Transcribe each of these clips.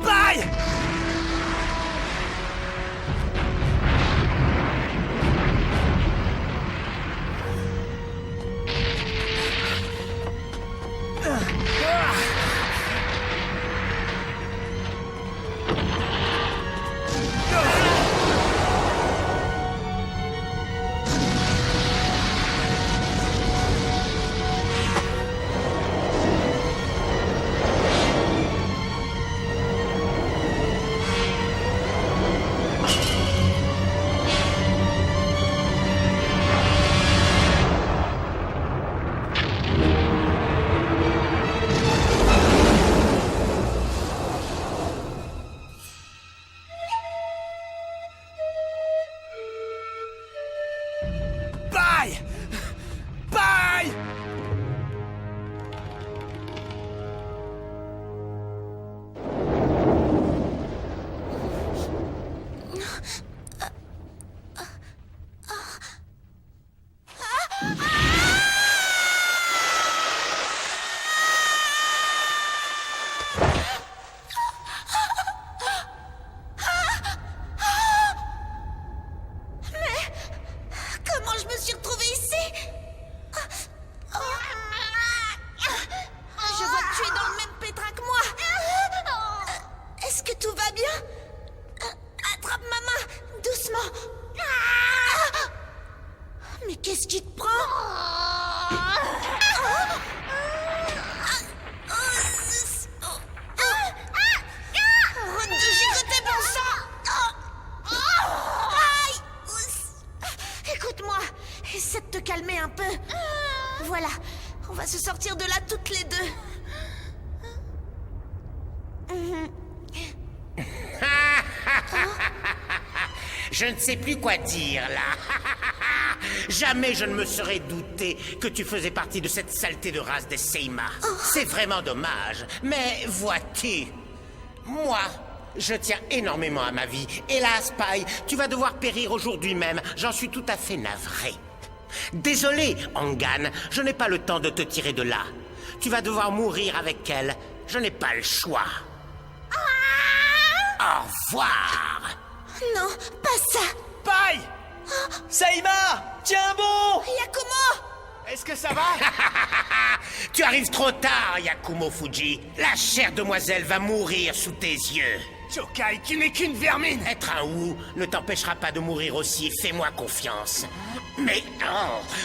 Bye! Bye! Bye! Comment je me suis retrouvée ici? Je vois que tu es dans le même pétrin que moi. Est-ce que tout va bien? Attrape ma main, doucement. Mais qu'est-ce qui te prend? Arrête de gigoter, bon sang! Aïe! Écoute-moi, essaie de te calmer un peu. Voilà, on va se sortir de là toutes les deux. Je ne sais plus quoi dire, là. Jamais je ne me serais douté que tu faisais partie de cette saleté de race des Seima. C'est vraiment dommage. Mais vois-tu, moi, je tiens énormément à ma vie. Hélas, Pai, tu vas devoir périr aujourd'hui même. J'en suis tout à fait navré. Désolé, Angan, je n'ai pas le temps de te tirer de là. Tu vas devoir mourir avec elle. Je n'ai pas le choix. Au revoir. Non, pas ça. Bye! Seima! Tiens bon! Yakumo! Est-ce que ça va? Tu arrives trop tard, Yakumo Fuji. La chère demoiselle va mourir sous tes yeux. Chokai, tu n'es qu'une vermine! Être un Wu ne t'empêchera pas de mourir aussi, fais-moi confiance. Mais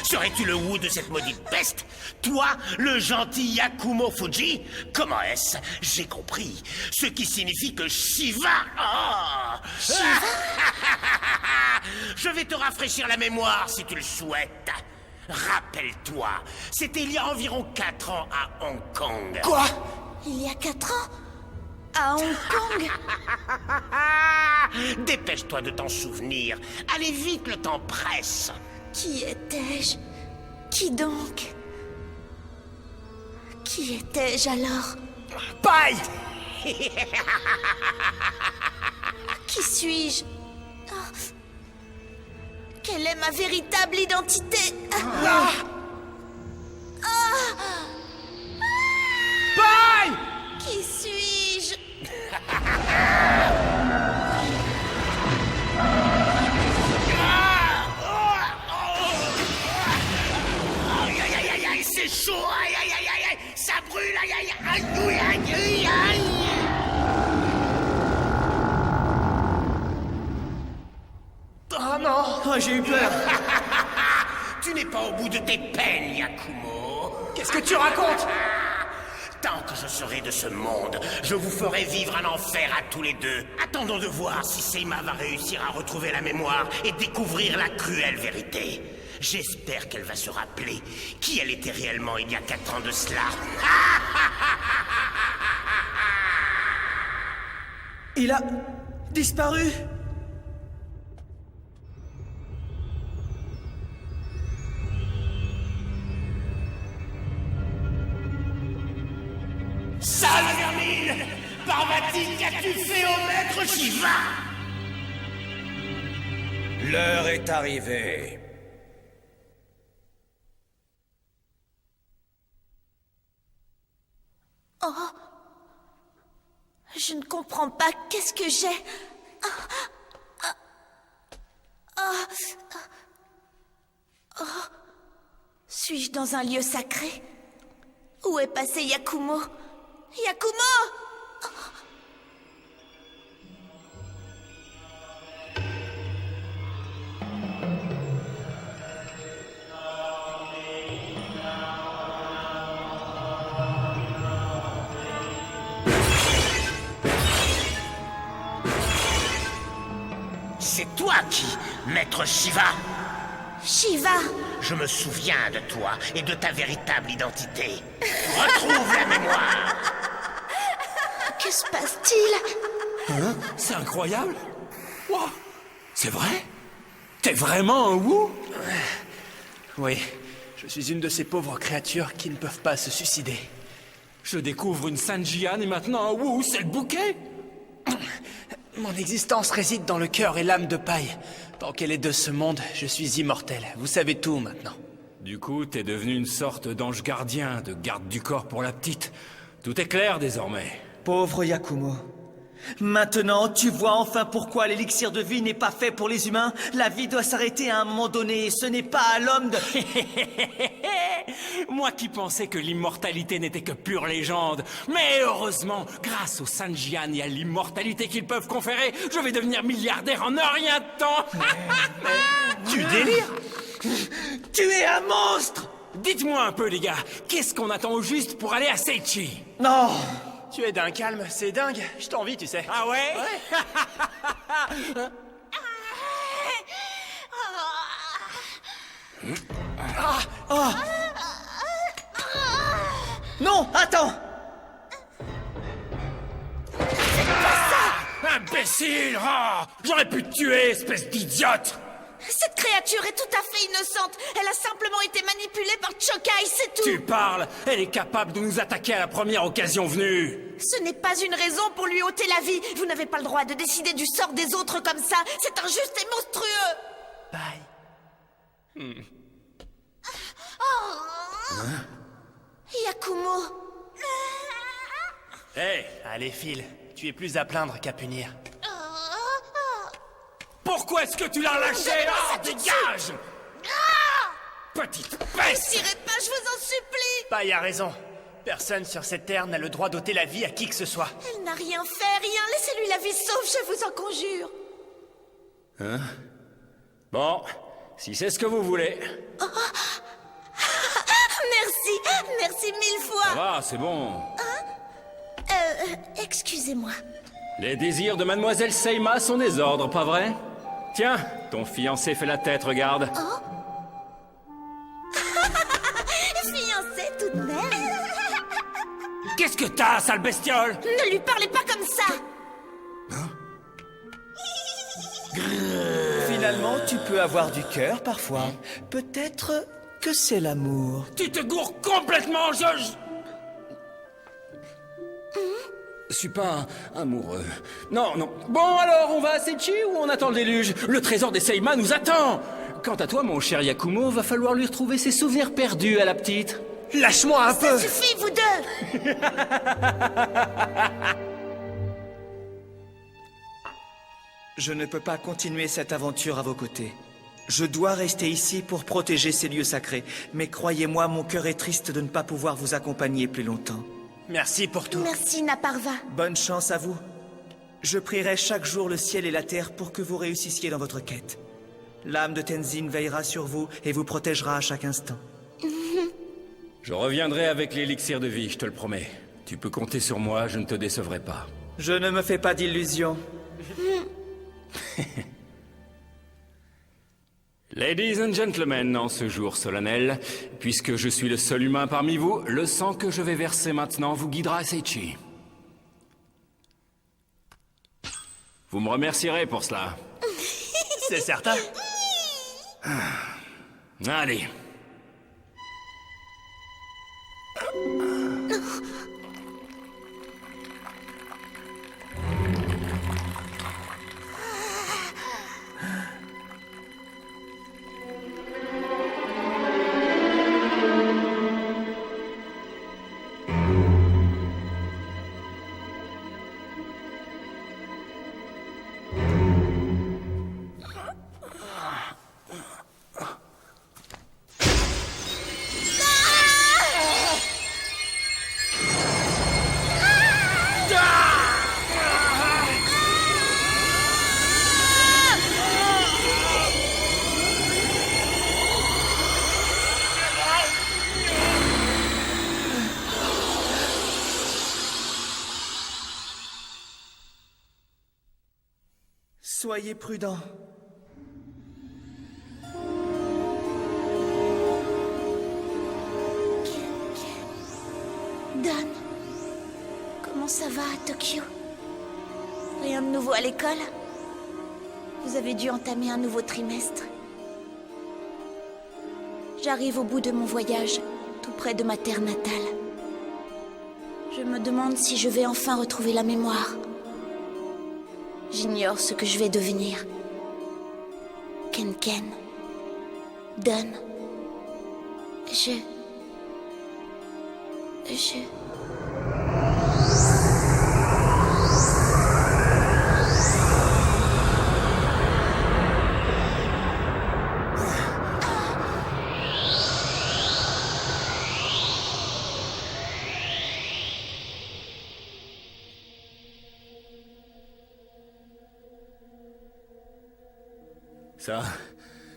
serais-tu le Wu de cette maudite peste? Toi, le gentil Yakumo Fuji? Comment est-ce? J'ai compris. Ce qui signifie que Shiva... Je vais te rafraîchir la mémoire si tu le souhaites. Rappelle-toi, c'était il y a environ 4 ans à Hong Kong. Quoi? Il y a 4 ans? À Hong Kong? Dépêche-toi de t'en souvenir. Allez vite, le temps presse. Qui étais-je? Qui donc? Qui étais-je alors? Bye! Qui suis-je? Oh. Quelle est ma véritable identité? Bye! Qui suis-je? Aïe, aïe, aïe, aïe, aïe, c'est chaud, aïe, aïe, aïe, aïe, aïe, ça brûle, aïe, aïe, aïe, aïe, aïe, aïe, aïe. Oh non! Oh, j'ai eu peur! Tu n'es pas au bout de tes peines, Yakumo. Qu'est-ce que tu racontes? Tant que je serai de ce monde, je vous ferai vivre un enfer à tous les deux. Attendons de voir si Seima va réussir à retrouver la mémoire et découvrir la cruelle vérité. J'espère qu'elle va se rappeler qui elle était réellement il y a 4 ans de cela. Il a disparu? Sale vermine! Parvati, qu'as-tu fait au maître Shiva? L'heure est arrivée. Je ne comprends pas. Qu'est-ce que j'ai? Suis-je dans un lieu sacré? Où est passé Yakumo? Yakumo! C'est toi qui, Maître Shiva? Shiva! Je me souviens de toi et de ta véritable identité. Retrouve la mémoire. Que se passe-t-il? Hein? C'est incroyable. Wow. C'est vrai? T'es vraiment un Wu? Oui, je suis une de ces pauvres créatures qui ne peuvent pas se suicider. Je découvre une Sanjian et maintenant un Wu, c'est le bouquet? Mon existence réside dans le cœur et l'âme de paille. Tant qu'elle est de ce monde, je suis immortel. Vous savez tout maintenant. Du coup, t'es devenu une sorte d'ange gardien, de garde du corps pour la petite. Tout est clair désormais. Pauvre Yakumo. Maintenant, tu vois enfin pourquoi l'élixir de vie n'est pas fait pour les humains. La vie doit s'arrêter à un moment donné. Ce n'est pas à l'homme de... Moi qui pensais que l'immortalité n'était que pure légende. Mais heureusement, grâce aux Sanjian et à l'immortalité qu'ils peuvent conférer, je vais devenir milliardaire en un rien de temps. Tu délires? Tu es un monstre! Dites-moi un peu, les gars, qu'est-ce qu'on attend au juste pour aller à Seichi? Non! Tu es d'un calme, c'est dingue. Je t'envie, tu sais. Ah ouais? Non, attends! Imbécile! Ah, j'aurais pu te tuer, espèce d'idiote! Cette créature est tout à fait innocente. Elle a simplement été manipulée par Chokai, c'est tout. Tu parles! Elle est capable de nous attaquer à la première occasion venue! Ce n'est pas une raison pour lui ôter la vie. Vous n'avez pas le droit de décider du sort des autres comme ça. C'est injuste et monstrueux. Bye. Yakumo. Hé! Allez, file. Tu es plus à plaindre qu'à punir. Pourquoi est-ce que tu l'as lâché? Ah, dégage! Petite Ne peste! tirez pas, je vous en supplie. Paille a raison. Personne sur cette terre n'a le droit d'ôter la vie à qui que ce soit. Elle n'a rien fait, rien. Laissez-lui la vie sauve, je vous en conjure. Bon, si c'est ce que vous voulez. Merci 1000 fois. Ah, c'est bon. Excusez-moi. Les désirs de Mademoiselle Seima sont des ordres, pas vrai? Tiens, ton fiancé fait la tête, regarde. Fiancé tout de même. Qu'est-ce que t'as, sale bestiole? Ne lui parlez pas comme ça. Finalement, tu peux avoir du cœur parfois. Peut-être que c'est l'amour. Tu te gourres complètement, je suis pas amoureux. Non, non. Bon, alors, on va à Seichi ou on attend le déluge? Le trésor des Seima nous attend. Quant à toi, mon cher Yakumo, va falloir lui retrouver ses souvenirs perdus à la petite. Lâche-moi un peu! Ça suffit, vous deux. Je ne peux pas continuer cette aventure à vos côtés. Je dois rester ici pour protéger ces lieux sacrés. Mais croyez-moi, mon cœur est triste de ne pas pouvoir vous accompagner plus longtemps. Merci pour tout. Merci, Naparva. Bonne chance à vous. Je prierai chaque jour le ciel et la terre pour que vous réussissiez dans votre quête. L'âme de Tenzin veillera sur vous et vous protégera à chaque instant. Je reviendrai avec l'élixir de vie, je te le promets. Tu peux compter sur moi, je ne te décevrai pas. Je ne me fais pas d'illusions. Ladies and gentlemen, en ce jour solennel, puisque je suis le seul humain parmi vous, le sang que je vais verser maintenant vous guidera à Seichi. Vous me remercierez pour cela. C'est certain. Allez. Soyez prudents. Don, comment ça va à Tokyo? Rien de nouveau à l'école? Vous avez dû entamer un nouveau trimestre. J'arrive au bout de mon voyage, tout près de ma terre natale. Je me demande si je vais enfin retrouver la mémoire. J'ignore ce que je vais devenir. Ken. Don. Je...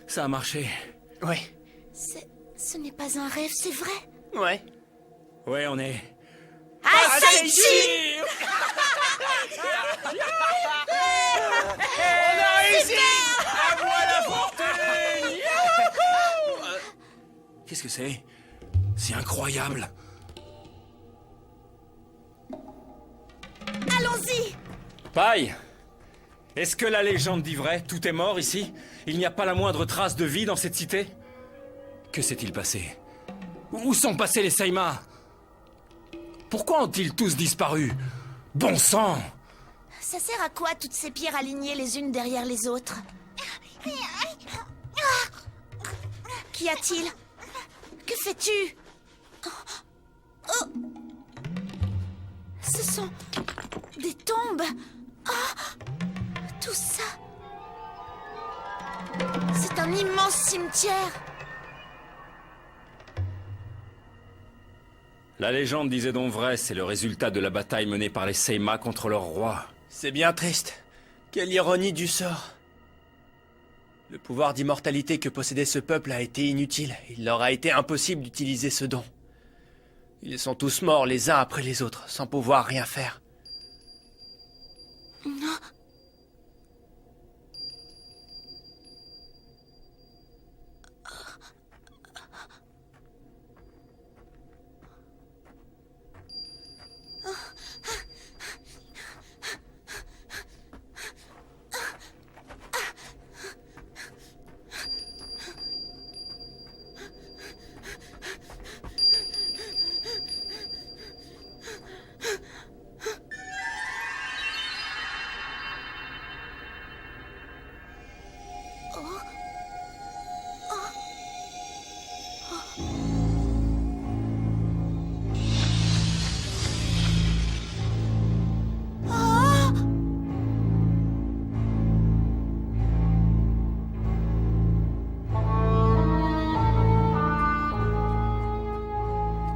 Ça a marché. Ouais. Ce n'est pas un rêve, c'est vrai. Ouais. Ouais, on est... Ah, Saichi! On a réussi! À moi la fortune! Qu'est-ce que c'est? C'est incroyable. Allons-y! Paille! Est-ce que la légende dit vrai? Tout est mort ici? Il n'y a pas la moindre trace de vie dans cette cité? Que s'est-il passé? Où sont passés les Seima? Pourquoi ont-ils tous disparu? Bon sang! Ça sert à quoi toutes ces pierres alignées les unes derrière les autres? Qu'y a-t-il? Que fais-tu? Oh. Ce sont des tombes. Oh. Tout ça. C'est un immense cimetière. La légende disait donc vrai, c'est le résultat de la bataille menée par les Seima contre leur roi. C'est bien triste. Quelle ironie du sort. Le pouvoir d'immortalité que possédait ce peuple a été inutile. Il leur a été impossible d'utiliser ce don. Ils sont tous morts les uns après les autres, sans pouvoir rien faire. Non.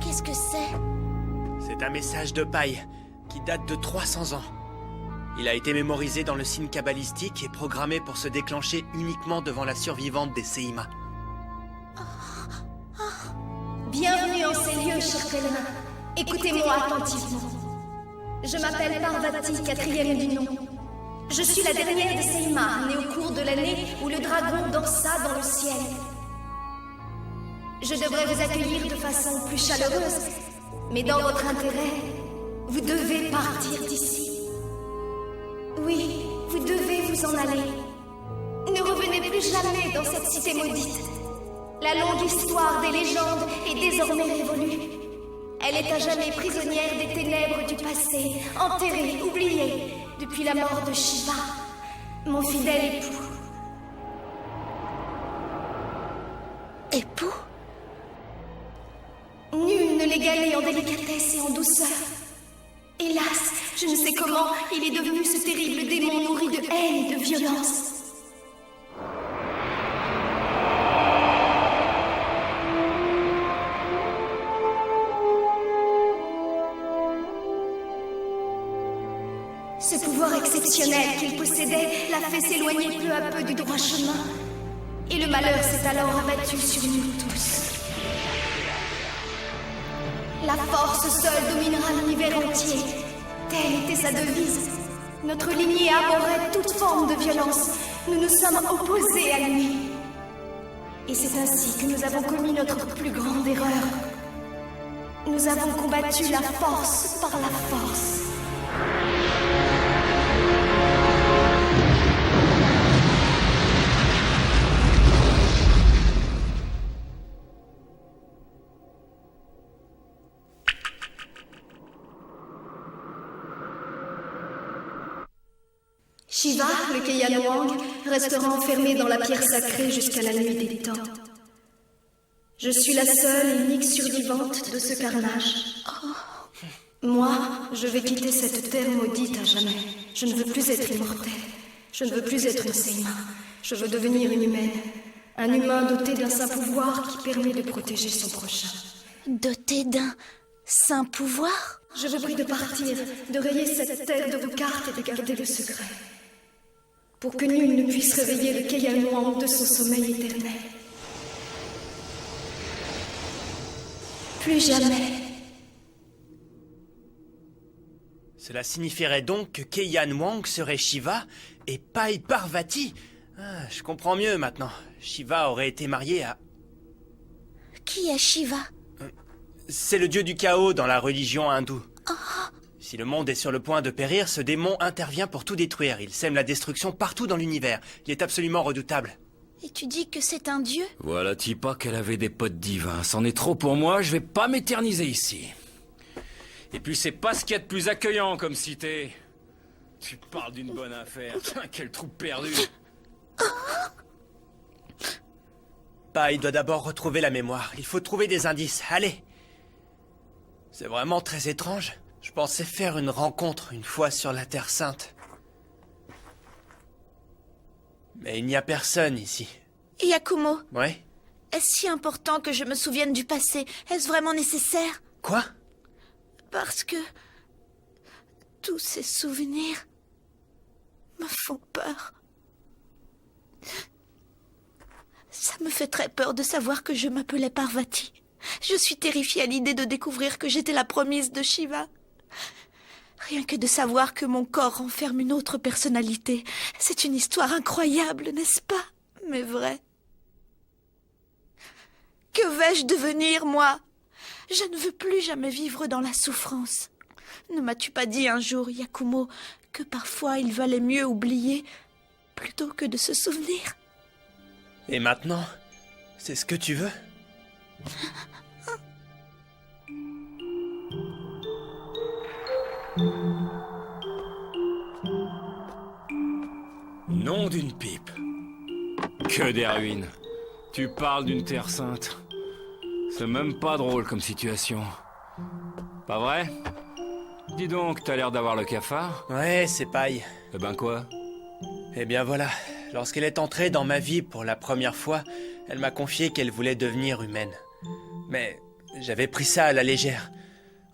Qu'est-ce que c'est? C'est un message de paille qui date de 300 ans. Il a été mémorisé dans le signe kabbalistique et programmé pour se déclencher uniquement devant la survivante des Seima. Bienvenue en ces lieux, chers pèlerins. Écoutez-moi attentivement. Je m'appelle Parvati, 4e du nom. Je suis la dernière des Seima, née au cours de l'année où le dragon dansa dans le ciel. Je devrais vous accueillir de façon plus chaleureuse, mais dans votre intérêt, vous devez partir d'ici. Oui, vous devez vous en aller. Ne revenez plus jamais dans cette cité maudite. La longue histoire des légendes est désormais révolue. Elle est à jamais prisonnière des ténèbres du passé, enterrée, oubliée, depuis la mort de Shiva, mon fidèle époux. Époux? Nul ne l'égalait en délicatesse et en douceur. Hélas, je ne sais comment il est devenu ce terrible démon nourri de haine et de violence. Ce pouvoir exceptionnel qu'il possédait l'a fait s'éloigner peu à peu du droit chemin. Et le malheur s'est alors abattu sur nous tous. La force seule dominera l'univers entier. Telle était sa devise. Notre lignée abhorrait toute forme de violence. Nous nous sommes opposés à lui. Et c'est ainsi que nous avons commis notre plus grande erreur. Nous avons combattu la force par la force. Shiva, le Keiyan Wang, restera enfermé dans la pierre sacrée jusqu'à la nuit des temps. Je suis la seule et unique survivante de ce carnage. Moi, je vais quitter cette terre maudite à jamais. Je ne veux plus être immortelle. Je ne veux plus être une Seima. Je veux devenir une humaine. Un humain doté d'un saint pouvoir qui permet de protéger son prochain. Doté d'un saint pouvoir? Je vous prie de partir, de rayer cette terre de vos cartes et de garder le secret. Pour que nul ne puisse réveiller le Keiyan Wang de son sommeil éternel. Plus jamais. Cela signifierait donc que Keiyan Wang serait Shiva et Pai Parvati. Ah, je comprends mieux maintenant. Shiva aurait été marié à... Qui est Shiva? C'est le dieu du chaos dans la religion hindoue. Si le monde est sur le point de périr, ce démon intervient pour tout détruire. Il sème la destruction partout dans l'univers. Il est absolument redoutable. Et tu dis que c'est un dieu? Voilà-t-il pas qu'elle avait des potes divins. C'en est trop pour moi, je vais pas m'éterniser ici. Et puis c'est pas ce qu'il y a de plus accueillant comme cité. Tu parles d'une bonne affaire. Quel trou perdu. Pai doit d'abord retrouver la mémoire. Il faut trouver des indices. Allez. C'est vraiment très étrange. Je pensais faire une rencontre une fois sur la Terre Sainte. Mais il n'y a personne ici. Yakumo, Ouais? est-ce si important que je me souvienne du passé? Est-ce vraiment nécessaire? Quoi? Parce que tous ces souvenirs me font peur. Ça me fait très peur de savoir que je m'appelais Parvati. Je suis terrifiée à l'idée de découvrir que j'étais la promise de Shiva. Rien que de savoir que mon corps renferme une autre personnalité, c'est une histoire incroyable, n'est-ce pas? Mais vrai. Que vais-je devenir, moi? Je ne veux plus jamais vivre dans la souffrance. Ne m'as-tu pas dit un jour, Yakumo, que parfois il valait mieux oublier plutôt que de se souvenir? Et maintenant, c'est ce que tu veux? Nom d'une pipe. Que des ruines. Tu parles d'une terre sainte. C'est même pas drôle comme situation. Pas vrai? Dis donc, t'as l'air d'avoir le cafard. Ouais, c'est Pai. Eh ben quoi? Eh bien voilà, lorsqu'elle est entrée dans ma vie pour la première fois, elle m'a confié qu'elle voulait devenir humaine. Mais j'avais pris ça à la légère.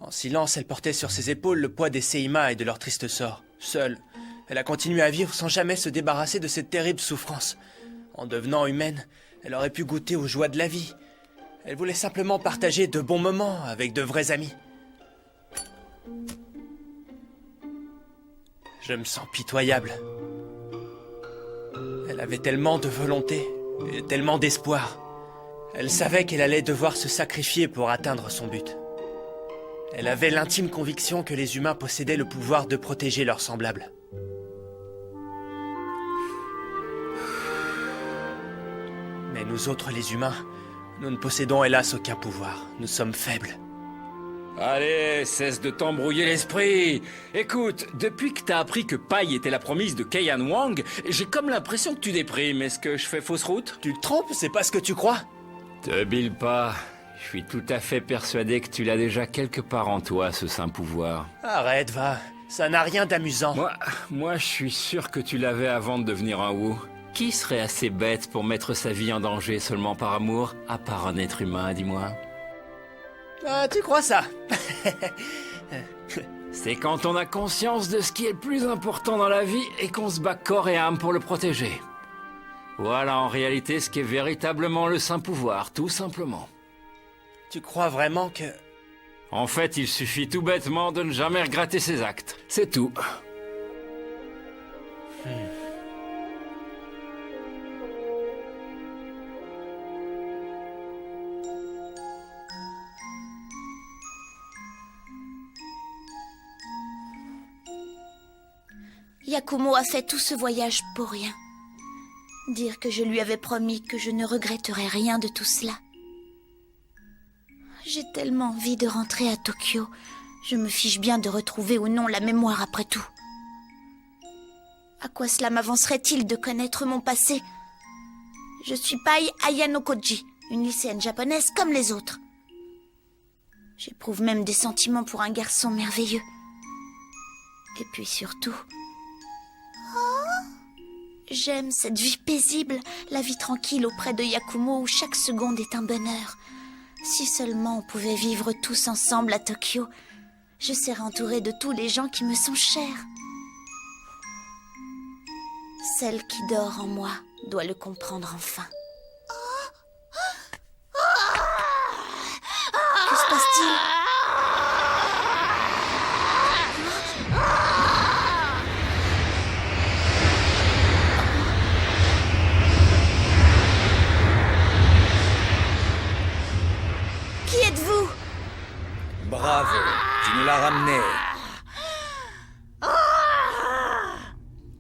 En silence, elle portait sur ses épaules le poids des Seima et de leur triste sort. Seule, elle a continué à vivre sans jamais se débarrasser de cette terrible souffrance. En devenant humaine, elle aurait pu goûter aux joies de la vie. Elle voulait simplement partager de bons moments avec de vrais amis. Je me sens pitoyable. Elle avait tellement de volonté et tellement d'espoir. Elle savait qu'elle allait devoir se sacrifier pour atteindre son but. Elle avait l'intime conviction que les humains possédaient le pouvoir de protéger leurs semblables. Mais nous autres, les humains, nous ne possédons hélas aucun pouvoir. Nous sommes faibles. Allez, cesse de t'embrouiller l'esprit. Écoute, depuis que t'as appris que Pai était la promise de Keiyan Wang, j'ai comme l'impression que tu déprimes. Est-ce que je fais fausse route? Tu te trompes, c'est pas ce que tu crois. Te bile pas. Je suis tout à fait persuadé que tu l'as déjà quelque part en toi, ce saint pouvoir. Arrête, va. Ça n'a rien d'amusant. Moi, je suis sûr que tu l'avais avant de devenir un Wu. Qui serait assez bête pour mettre sa vie en danger seulement par amour, à part un être humain, dis-moi? Ah, tu crois ça? C'est quand on a conscience de ce qui est le plus important dans la vie et qu'on se bat corps et âme pour le protéger. Voilà en réalité ce qu'est véritablement le saint pouvoir, tout simplement. Tu crois vraiment que... En fait, il suffit tout bêtement de ne jamais regretter ses actes. C'est tout. Yakumo a fait tout ce voyage pour rien. Dire que je lui avais promis que je ne regretterais rien de tout cela. J'ai tellement envie de rentrer à Tokyo. Je me fiche bien de retrouver ou non la mémoire après tout. À quoi cela m'avancerait-il de connaître mon passé? Je suis Pai Ayanokoji, une lycéenne japonaise comme les autres. J'éprouve même des sentiments pour un garçon merveilleux. Et puis surtout... j'aime cette vie paisible, la vie tranquille auprès de Yakumo où chaque seconde est un bonheur. Si seulement on pouvait vivre tous ensemble à Tokyo, je serais entourée de tous les gens qui me sont chers. Celle qui dort en moi doit le comprendre enfin. Que se passe-t-il ? Qui êtes-vous ? Bravo, tu nous l'as ramené.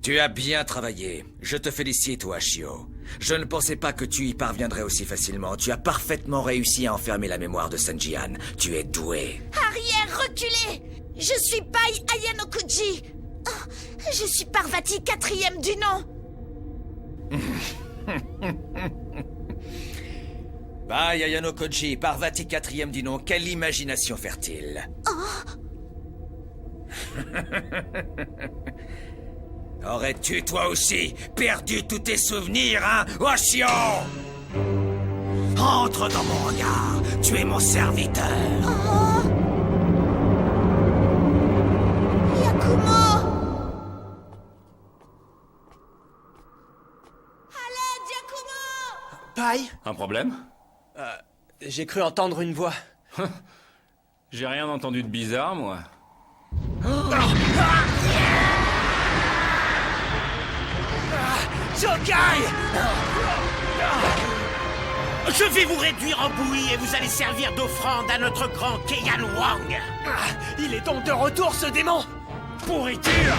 Tu as bien travaillé. Je te félicite, Washio. Je ne pensais pas que tu y parviendrais aussi facilement. Tu as parfaitement réussi à enfermer la mémoire de Sanjian. Tu es doué. Arrière, reculez! Je suis Pai Ayanokoji. Oh, je suis Parvati, 4e du nom. Pai Ayanokoji, Parvati 4e du nom. Quelle imagination fertile. Aurais-tu, toi aussi, perdu tous tes souvenirs, hein, Washio? Entre dans mon regard. Tu es mon serviteur. Yakumo! À l'aide, Yakumo! Pai, Un problème? j'ai cru entendre une voix. J'ai rien entendu de bizarre, moi. Jokai! Je vais vous réduire en bouillie et vous allez servir d'offrande à notre grand Keiyan Wang. Il est donc de retour, ce démon! Pourriture!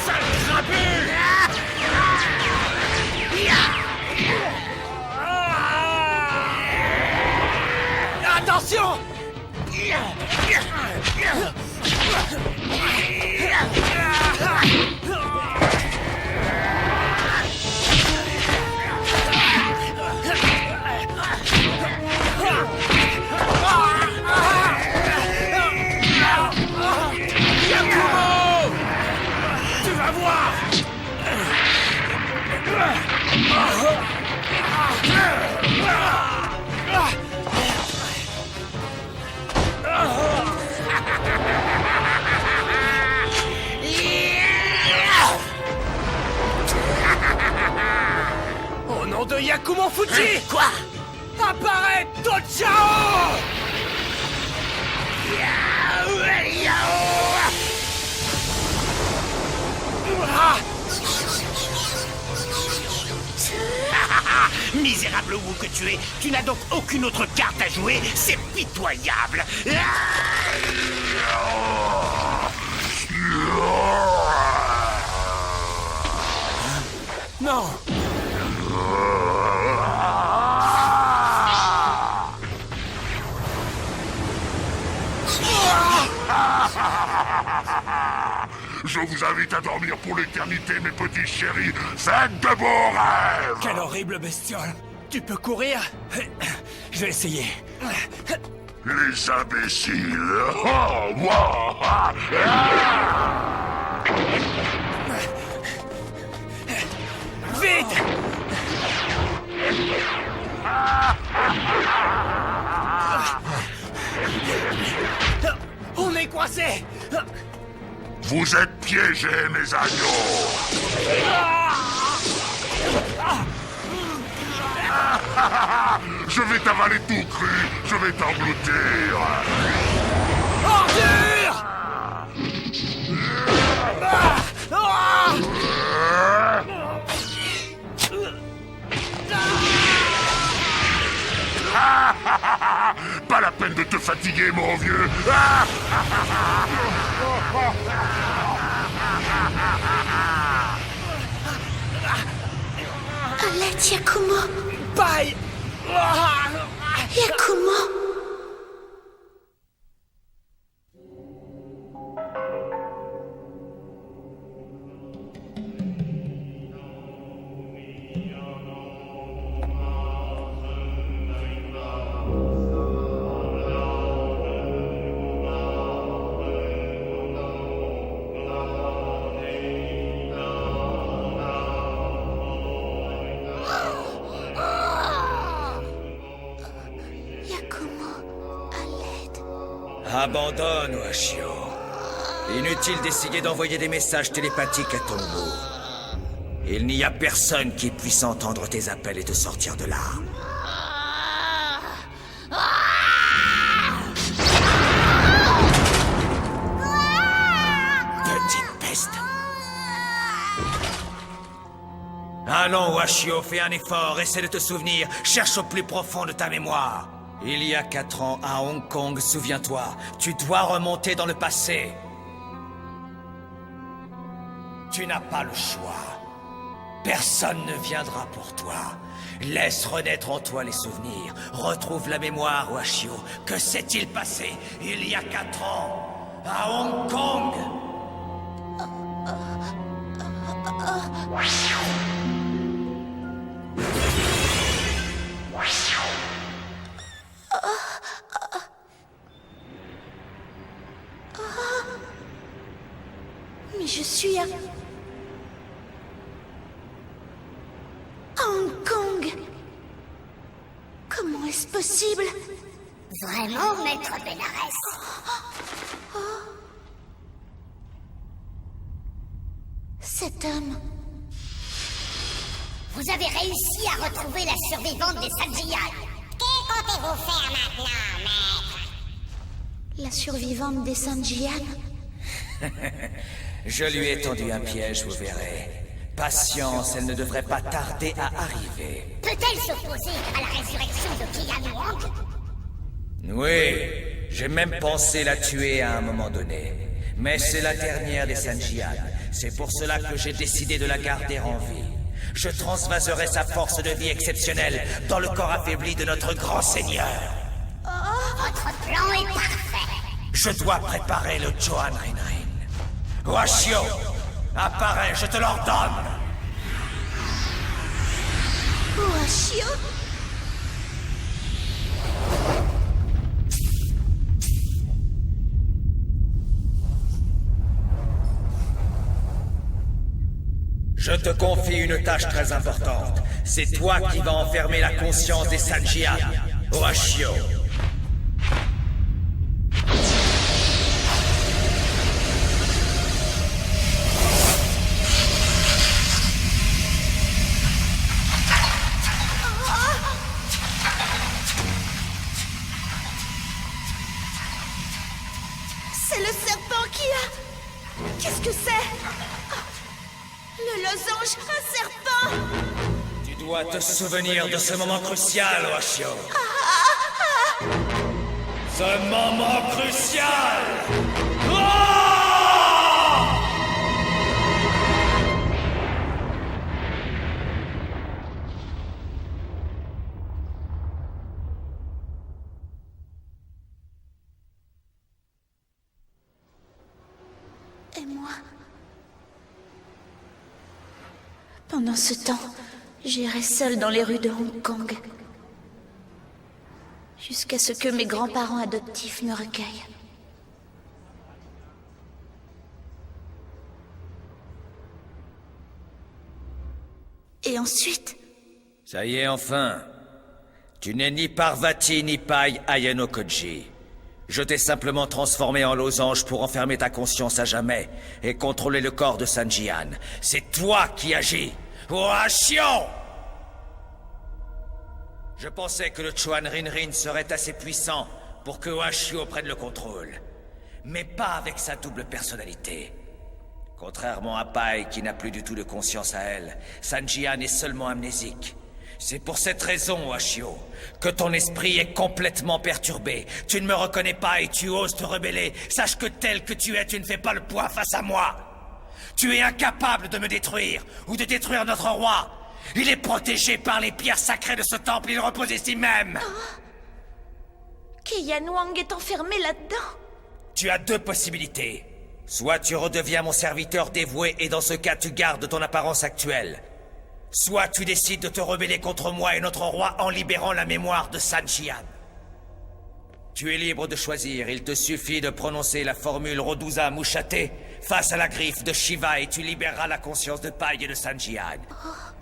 Sale crapule! Attention! Tu vas voir! Au nom de Yakumo Fuji! Quoi? Apparaît Tochao! Misérable Wu que tu es, tu n'as donc aucune autre carte à jouer, c'est pitoyable. Non! Je vous invite à dormir pour l'éternité, mes petits chéris. Faites de beaux rêves. Quelle horrible bestiole! Tu peux courir? Je vais essayer. Les imbéciles. Oh, moi. Vite! On est coincés! Vous êtes piégés, mes agneaux. Je vais t'avaler tout cru. Je vais t'engloutir. Ordure! Pas la peine peine de te fatiguer, mon vieux. À l'aide, Yakumo. Paille. Yakumo. Abandonne, Washio. Inutile d'essayer d'envoyer des messages télépathiques à ton bout. Il n'y a personne qui puisse entendre tes appels et te sortir de là. Petite peste. Allons, Washio, fais un effort, essaie de te souvenir, cherche au plus profond de ta mémoire. Il y a 4 ans, à Hong Kong, souviens-toi, tu dois remonter dans le passé. Tu n'as pas le choix. Personne ne viendra pour toi. Laisse renaître en toi les souvenirs. Retrouve la mémoire, Washio. Que s'est-il passé il y a 4 ans, à Hong Kong? Mais je suis à Hong Kong. Comment est-ce possible? Vraiment, maître Benares? Cet homme. Vous avez réussi à retrouver la survivante des Sanjian. Que comptez-vous faire maintenant, maître? La survivante des Sanjian? Je lui ai tendu un piège, vous verrez. Patience, elle ne devrait pas tarder à arriver. Peut-elle s'opposer à la résurrection de Kian Wang? Oui, j'ai même pensé la tuer à un moment donné. Mais c'est la dernière des Sanjian. C'est pour cela que j'ai décidé de la garder en vie. Je transvaserai sa force de vie exceptionnelle dans le corps affaibli de notre grand seigneur. Votre plan est parfait. Je dois préparer le Chohan Rinrin. Washio, apparaît, je te l'ordonne. Washio? Je te confie une tâche très importante. C'est toi qui vas enfermer la conscience des Sanjian. Washio. C'est le serpent qui a... Qu'est-ce que c'est? Le losange, un serpent! Tu dois te souvenir de ce moment crucial, Washio. Ce moment crucial! Et moi? Pendant ce temps, j'irai seule dans les rues de Hong Kong. Jusqu'à ce que mes grands-parents adoptifs me recueillent. Et ensuite... Ça y est, enfin. Tu n'es ni Parvati ni Pai Ayano-Koji. Je t'ai simplement transformé en losange pour enfermer ta conscience à jamais et contrôler le corps de Sanjian. C'est toi qui agis. Washio! Je pensais que le Chohan Rinrin serait assez puissant pour que Washio prenne le contrôle. Mais pas avec sa double personnalité. Contrairement à Pai qui n'a plus du tout de conscience à elle, Sanjian est seulement amnésique. C'est pour cette raison, Ashio, que ton esprit est complètement perturbé. Tu ne me reconnais pas et tu oses te rebeller. Sache que tel que tu es, tu ne fais pas le poids face à moi. Tu es incapable de me détruire ou de détruire notre roi. Il est protégé par les pierres sacrées de ce temple, il repose ici même. Keiyan Wang est enfermé là-dedans. Tu as deux possibilités. Soit tu redeviens mon serviteur dévoué et dans ce cas tu gardes ton apparence actuelle. Soit tu décides de te rebeller contre moi et notre roi en libérant la mémoire de Sanjian. Tu es libre de choisir, il te suffit de prononcer la formule Roduza Mushate face à la griffe de Shiva et tu libéreras la conscience de Pai et de Sanjian.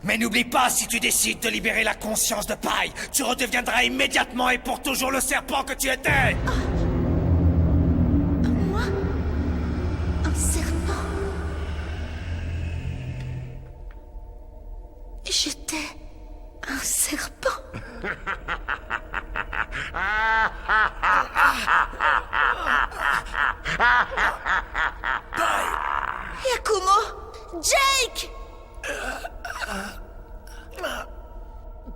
Mais n'oublie pas, si tu décides de libérer la conscience de Pai, tu redeviendras immédiatement et pour toujours le serpent que tu étais. Moi? Un serpent? J'étais un serpent. Yakumo! Jake!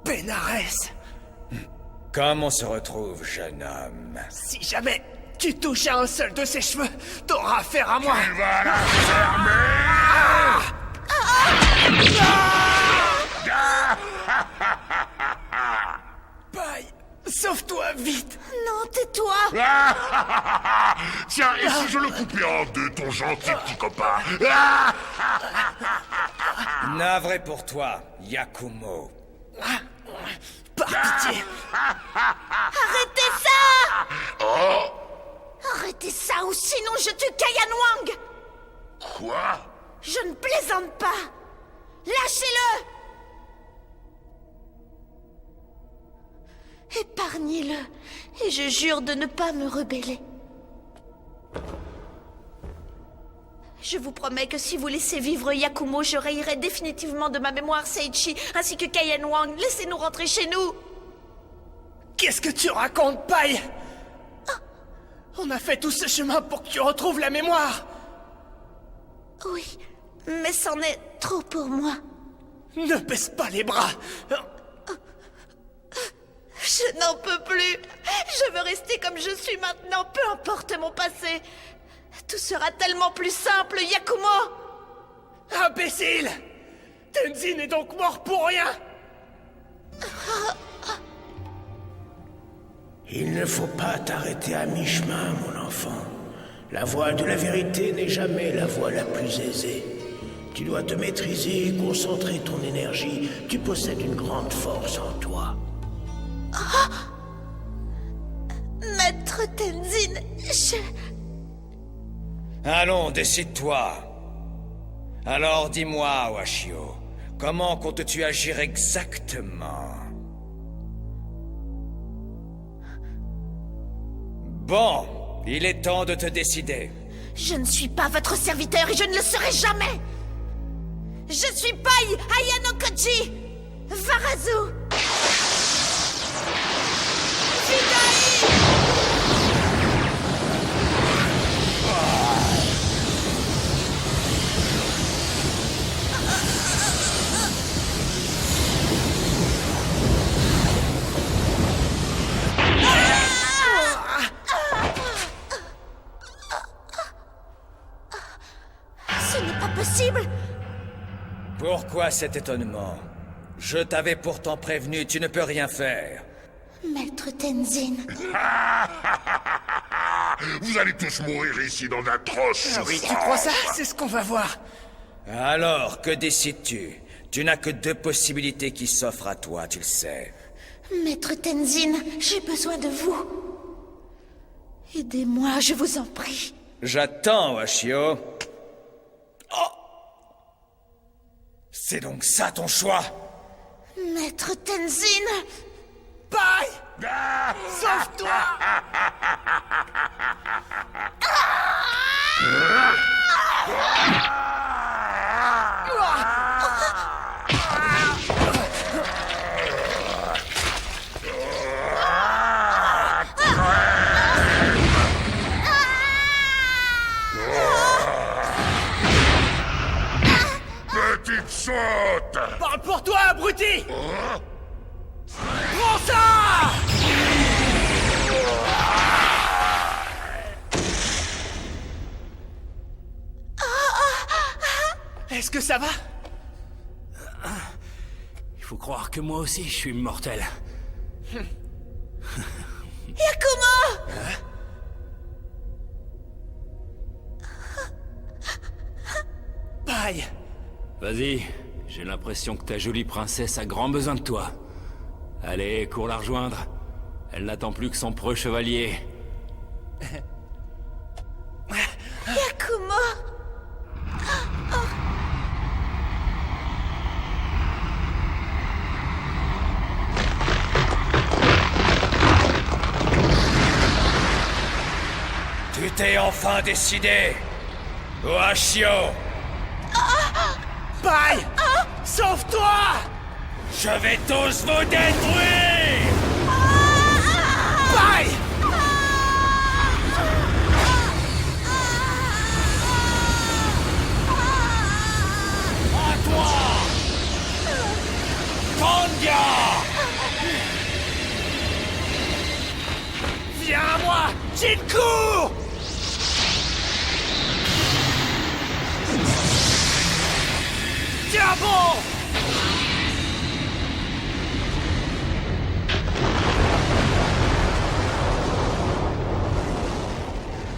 Benares, Comme on se retrouve, jeune homme? si jamais tu touches à un seul de ses cheveux, t'auras affaire à moi. Tu vas la fermer. Pai, sauve-toi vite. Non, tais-toi! Tiens, et si je le coupais en deux, ton gentil petit copain? Navré pour toi, Yakumo. Par pitié. Arrêtez ça! Oh, Arrêtez ça ou sinon je tue Keiyan Wang! quoi? Je ne plaisante pas! Lâchez-le! Épargnez-le, et je jure de ne pas me rebeller. Je vous promets que si vous laissez vivre Yakumo, je rayerai définitivement de ma mémoire Seiichi, ainsi que Keiyan Wang. Laissez-nous rentrer chez nous! Qu'est-ce que tu racontes, Pai? On a fait tout ce chemin pour que tu retrouves la mémoire. Oui, mais c'en est trop pour moi. Ne baisse pas les bras. Je n'en peux plus. Je veux rester comme je suis maintenant, peu importe mon passé. Tout sera tellement plus simple, Yakumo! Imbécile! Tenzin est donc mort pour rien. Il ne faut pas t'arrêter à mi-chemin, mon enfant. La voie de la vérité n'est jamais la voie la plus aisée. Tu dois te maîtriser et concentrer ton énergie. Tu possèdes une grande force en toi. Maître Tenzin, Allons, décide-toi. Alors dis-moi, Washio, comment comptes-tu agir exactement? Bon, il est temps de te décider. Je ne suis pas votre serviteur et je ne le serai jamais! Je suis Pai Ayanokoji Varazu! Vidai! Ce n'est pas possible! Pourquoi cet étonnement? Je t'avais pourtant prévenu, tu ne peux rien faire. Maître Tenzin, Vous allez tous mourir ici dans d'atroces Ah oui, tu souffrances. crois ça? C'est ce qu'on va voir. Alors, que décides-tu? Tu n'as que deux possibilités qui s'offrent à toi, tu le sais. Maître Tenzin, j'ai besoin de vous. Aidez-moi, je vous en prie. J'attends, Washio. Oh! C'est donc ça ton choix? Maître Tenzin! Pai! Sauve-toi! Petite saute. Parle pour toi, abruti! Est-ce que ça va? Il faut croire que moi aussi, je suis immortel. Yakumo! Paille! Vas-y, j'ai l'impression que ta jolie princesse a grand besoin de toi. Allez, cours la rejoindre. Elle n'attend plus que son preux chevalier. Yakumo! Tu t'es enfin décidé, Ashio. Paille! Sauve-toi! Je vais tous vous détruire. Paille! À toi, Tonga. Viens à moi, Jinku! Tiens bon!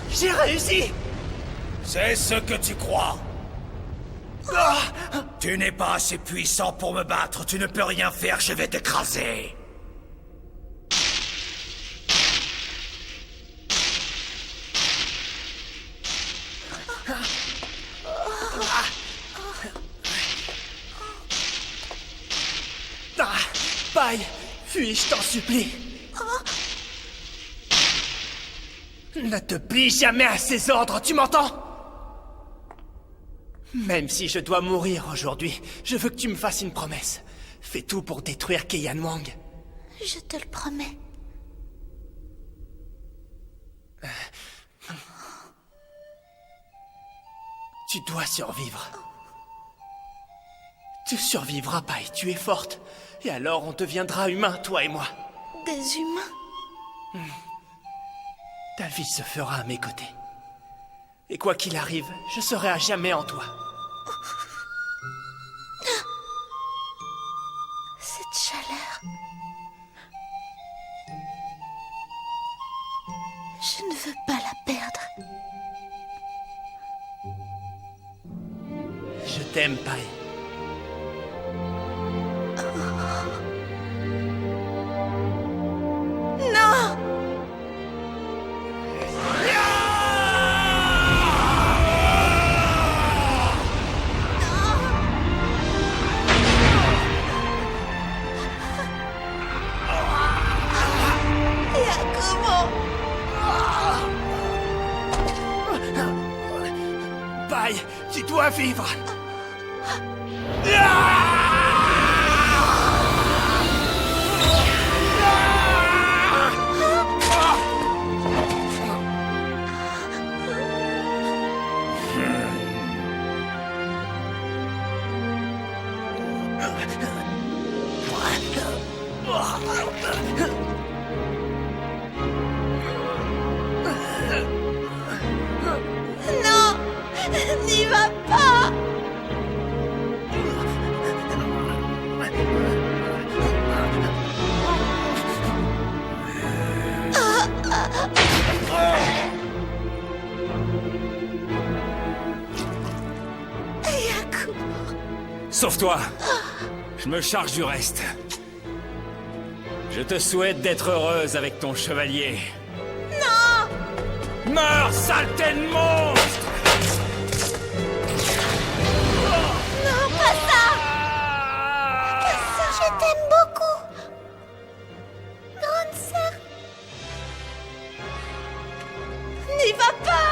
J'ai réussi! C'est ce que tu crois. Ah! Tu n'es pas assez puissant pour me battre. Tu ne peux rien faire. Je vais t'écraser. Ah! Paille! Fuis, je t'en supplie! Ne te plie jamais à ses ordres, tu m'entends? Même si je dois mourir aujourd'hui, je veux que tu me fasses une promesse. Fais tout pour détruire Keiyan Wang. Je te le promets. Tu dois survivre. Tu survivras, Paille, tu es forte. Et alors on deviendra humains, toi et moi. Des humains? Ta vie se fera à mes côtés. Et quoi qu'il arrive, je serai à jamais en toi. Cette chaleur. Je ne veux pas la perdre. Je t'aime, Paille. Non! Yakumo! Paille, tu dois vivre. Non! N'y va pas! Yakumo! Sauve-toi. Je me charge du reste. Je te souhaite d'être heureuse avec ton chevalier. Non! Meurs, saleté de monstre! Non, pas ça! Je t'aime beaucoup! Grande sœur! N'y va pas!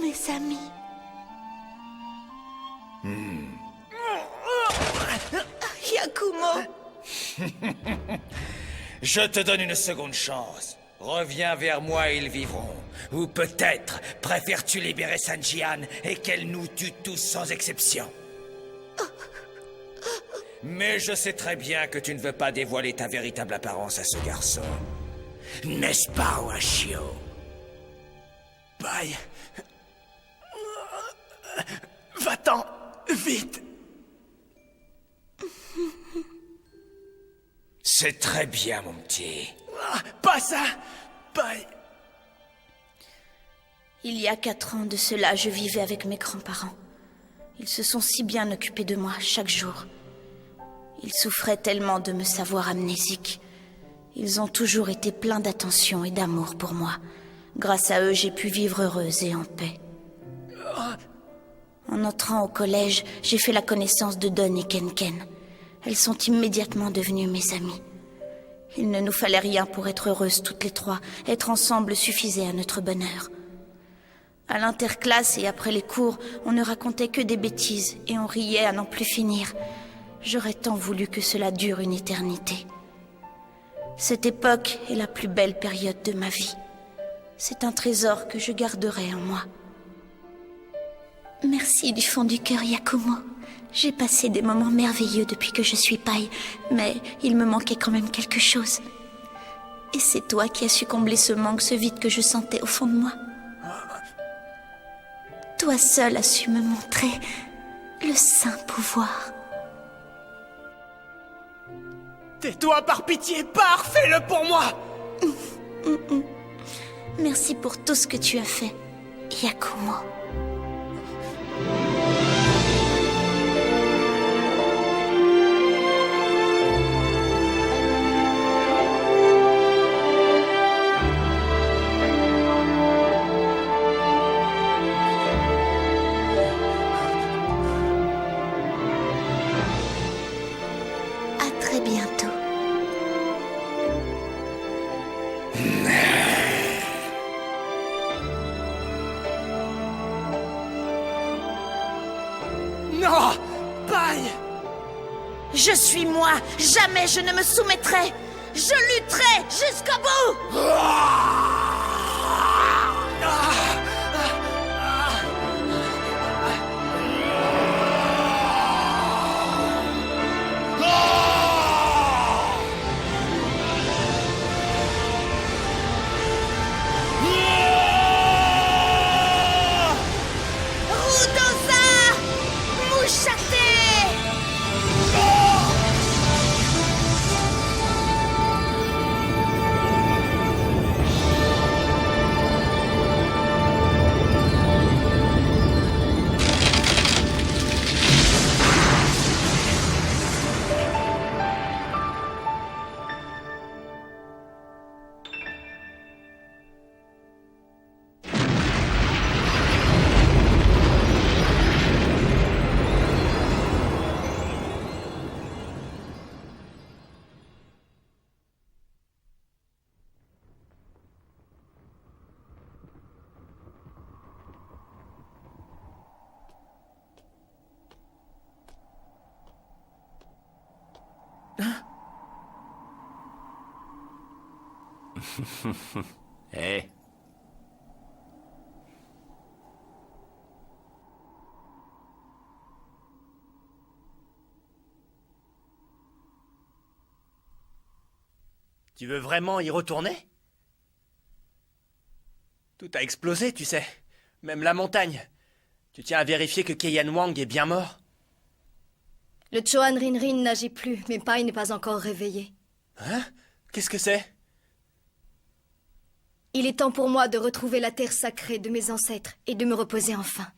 Mes amis. Yakumo! Je te donne une seconde chance. Reviens vers moi et ils vivront. Ou peut-être préfères-tu libérer Sanjian et qu'elle nous tue tous sans exception. Mais je sais très bien que tu ne veux pas dévoiler ta véritable apparence à ce garçon. N'est-ce pas, Washio? Pai. Va-t'en, vite. C'est très bien, mon petit. Pas ça, Pai. Il y a 4 ans de cela, je vivais avec mes grands-parents. Ils se sont si bien occupés de moi chaque jour. Ils souffraient tellement de me savoir amnésique. Ils ont toujours été pleins d'attention et d'amour pour moi. Grâce à eux, j'ai pu vivre heureuse et en paix. En entrant au collège, j'ai fait la connaissance de Don et Kenken. Elles sont immédiatement devenues mes amies. Il ne nous fallait rien pour être heureuses toutes les 3. Être ensemble suffisait à notre bonheur. À l'interclasse et après les cours, on ne racontait que des bêtises et on riait à n'en plus finir. J'aurais tant voulu que cela dure une éternité. Cette époque est la plus belle période de ma vie. C'est un trésor que je garderai en moi. Merci du fond du cœur, Yakumo. J'ai passé des moments merveilleux depuis que je suis Pai, mais il me manquait quand même quelque chose. Et c'est toi qui as su combler ce manque, ce vide que je sentais au fond de moi. Toi seul as su me montrer le saint pouvoir. Tais-toi, par pitié, pars, fais-le pour moi. Merci pour tout ce que tu as fait, Yakumo. À très bientôt. Non, Pai. Je suis moi, jamais je ne me soumettrai. Je lutterai jusqu'au bout. Rudosa Mushate. Hé. Tu veux vraiment y retourner? Tout a explosé, tu sais. Même la montagne. Tu tiens à vérifier que Keiyan Wang est bien mort? Le Chohan Rinrin n'agit plus, mais Pai n'est pas encore réveillé. Hein? Qu'est-ce que c'est? Il est temps pour moi de retrouver la terre sacrée de mes ancêtres et de me reposer enfin.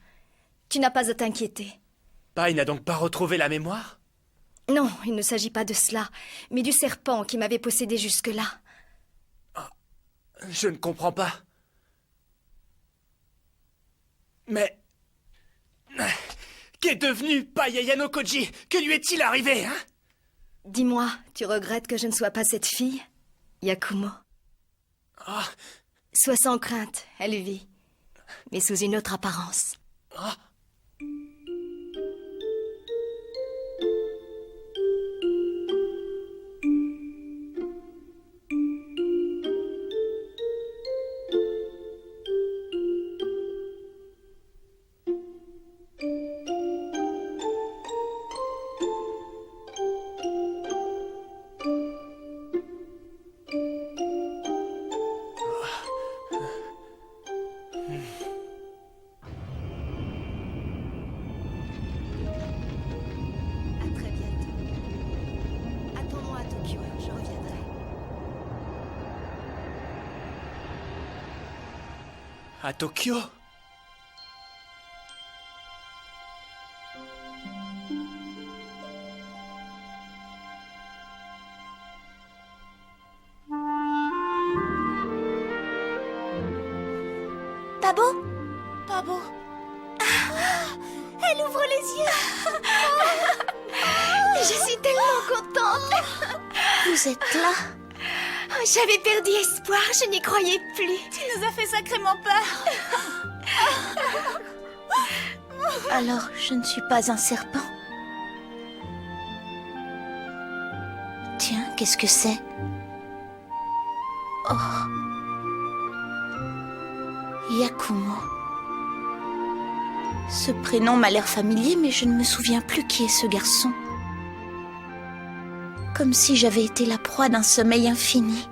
Tu n'as pas à t'inquiéter. Pai n'a donc pas retrouvé la mémoire? Non, il ne s'agit pas de cela, mais du serpent qui m'avait possédé jusque-là. Je ne comprends pas. Mais... Qu'est devenu Pai Ayano Koji? Que lui est-il arrivé, hein? Dis-moi, tu regrettes que je ne sois pas cette fille, Yakumo? Ah, Sois sans crainte, elle vit, mais sous une autre apparence. ah. À Tokyo? Pabo? Pabo? Elle ouvre les yeux. Je suis tellement contente. Vous êtes là? J'avais perdu espoir, je n'y croyais plus. Tu nous as fait sacrément peur. Alors, je ne suis pas un serpent? Tiens, qu'est-ce que c'est? Oh. Yakumo. Ce prénom m'a l'air familier, mais je ne me souviens plus qui est ce garçon. Comme si j'avais été la proie d'un sommeil infini.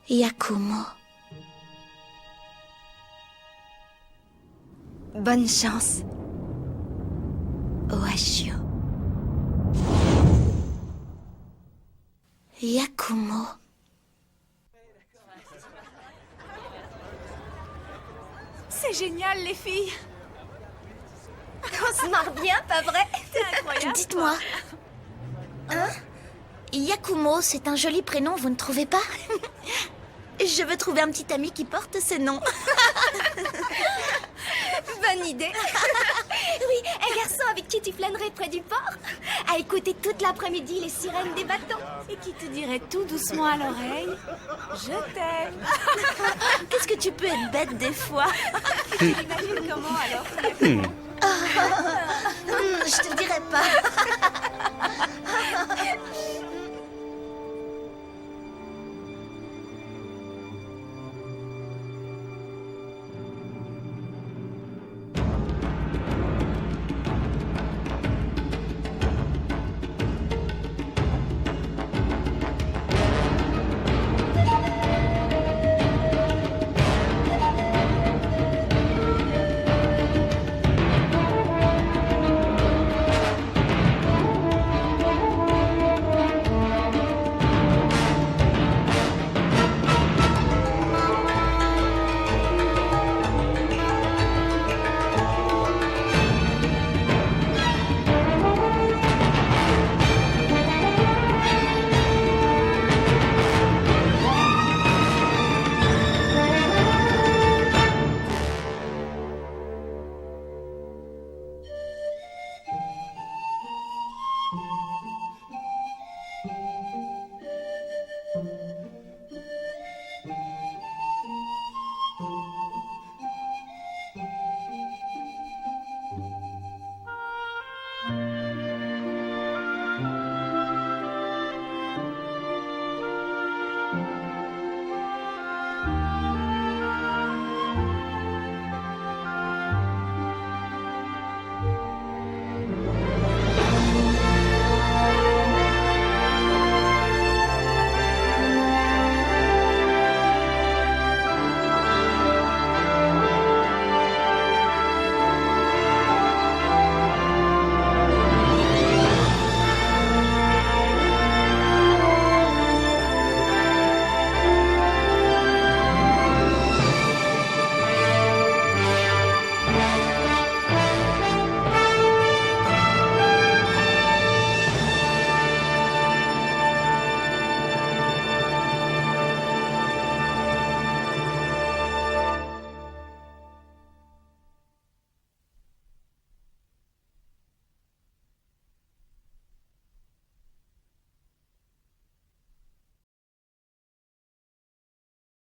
Yakumo. Bonne chance. Oashio. Yakumo. C'est génial, les filles. On se marre bien, pas vrai? C'est incroyable. Dites-moi. Hein? Yakumo, c'est un joli prénom, vous ne trouvez pas? Je veux trouver un petit ami qui porte ce nom. Bonne idée. Oui, un garçon avec qui tu flânerais près du port, à écouter toute l'après-midi les sirènes des bateaux. Et qui te dirait tout doucement à l'oreille, je t'aime. Qu'est-ce que tu peux être bête des fois? Tu imagines comment alors? Je te dirai pas.